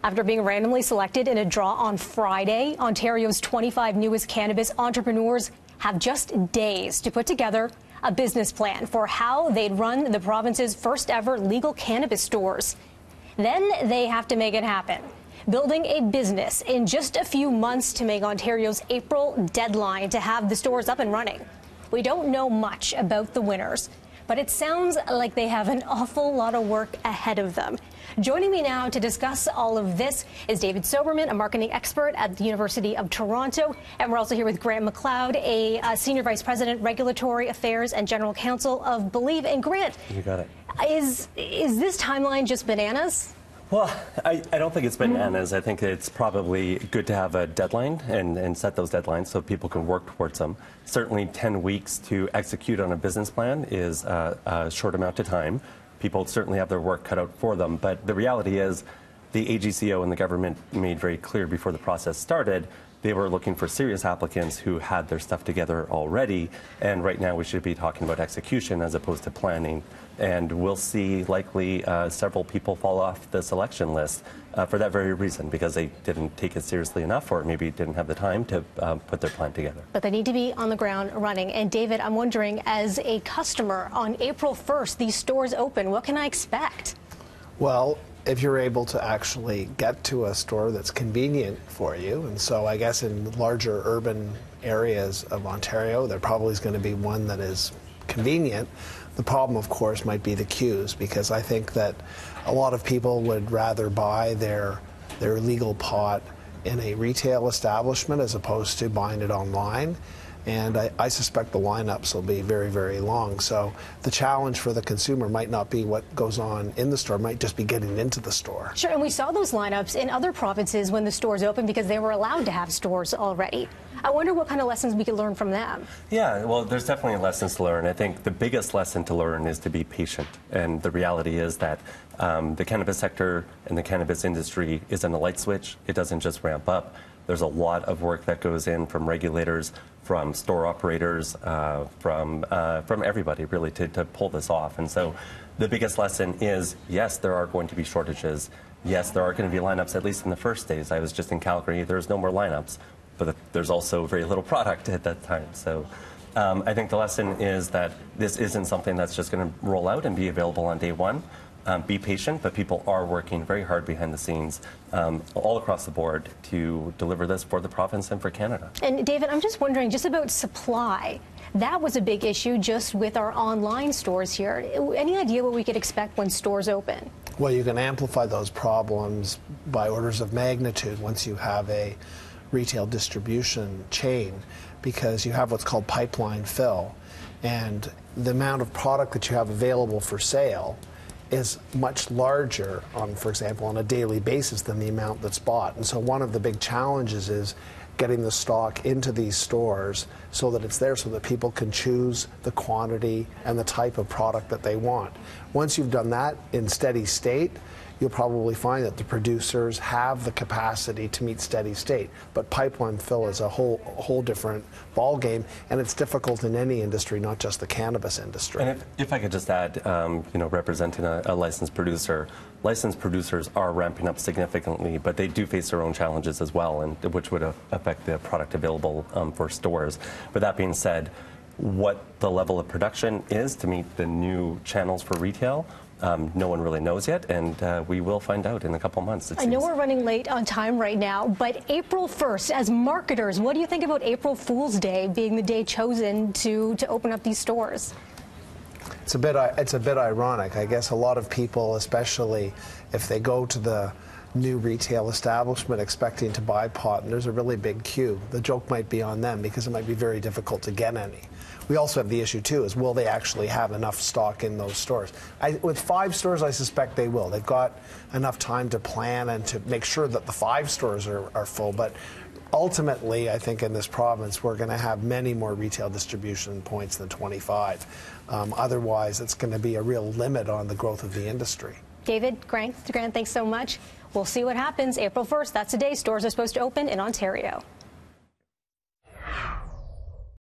After being randomly selected in a draw on Friday, Ontario's 25 newest cannabis entrepreneurs have just days to put together a business plan for how they'd run the province's first ever legal cannabis stores. Then they have to make it happen, building a business in just a few months to make Ontario's April deadline to have the stores up and running. We don't know much about the winners, but it sounds like they have an awful lot of work ahead of them. Joining me now to discuss all of this is David Soberman, a marketing expert at the University of Toronto. And we're also here with Grant McLeod, a Senior Vice President, Regulatory Affairs and General Counsel of Believe. And Grant, you got it. Is this timeline just bananas? Well, I don't think it's bananas. I think it's probably good to have a deadline and set those deadlines so people can work towards them. Certainly 10 weeks to execute on a business plan is a short amount of time. People certainly have their work cut out for them. But the reality is the AGCO and the government made very clear before the process started they were looking for serious applicants who had their stuff together already. And right now we should be talking about execution as opposed to planning. And we'll see likely several people fall off the selection list for that very reason, because they didn't take it seriously enough or maybe didn't have the time to put their plan together. But they need to be on the ground running. And David, I'm wondering, as a customer, on April 1st, these stores open, what can I expect? Well, if you're able to actually get to a store that's convenient for you, and so I guess in larger urban areas of Ontario, there probably is going to be one that is convenient. The problem, of course, might be the queues, because I think that a lot of people would rather buy their legal pot in a retail establishment as opposed to buying it online. And I suspect the lineups will be very, very long. So the challenge for the consumer might not be what goes on in the store, it might just be getting into the store. Sure, and we saw those lineups in other provinces when the stores opened because they were allowed to have stores already. I wonder what kind of lessons we could learn from them. Yeah, well, there's definitely lessons to learn. I think the biggest lesson to learn is to be patient. And the reality is that the cannabis sector and the cannabis industry isn't a light switch. It doesn't just ramp up. There's a lot of work that goes in from regulators, from store operators, from everybody, really, to pull this off. And so the biggest lesson is, yes, there are going to be shortages. Yes, there are going to be lineups, at least in the first days. I was just in Calgary. There's no more lineups. But there's also very little product at that time. So I think the lesson is that this isn't something that's just going to roll out and be available on day one. Be patient, but people are working very hard behind the scenes all across the board to deliver this for the province and for Canada. And David, I'm just wondering just about supply. That was a big issue just with our online stores here. Any idea what we could expect when stores open? Well, you can amplify those problems by orders of magnitude once you have a retail distribution chain, because you have what's called pipeline fill. And the amount of product that you have available for sale is much larger, for example, on a daily basis than the amount that's bought. And so one of the big challenges is getting the stock into these stores so that it's there so that people can choose the quantity and the type of product that they want. Once you've done that in steady state, you'll probably find that the producers have the capacity to meet steady state. But pipeline fill is a whole different ballgame, and it's difficult in any industry, not just the cannabis industry. And if I could just add, representing a licensed producers are ramping up significantly, but they do face their own challenges as well, and which would affect the product available for stores. But that being said, what the level of production is to meet the new channels for retail, no one really knows yet, and we will find out in a couple months. I know we're running late on time right now, but April 1st, as marketers, what do you think about April Fool's Day being the day chosen to open up these stores? It's a bit ironic. I guess a lot of people, especially if they go to the new retail establishment expecting to buy pot, and there's a really big queue, the joke might be on them because it might be very difficult to get any. We also have the issue, too, is will they actually have enough stock in those stores? With 5 stores, I suspect they will. They've got enough time to plan and to make sure that the 5 stores are full. But ultimately, I think in this province, we're going to have many more retail distribution points than 25. Otherwise, it's going to be a real limit on the growth of the industry. David, Grant, thanks so much. We'll see what happens April 1st. That's the day stores are supposed to open in Ontario.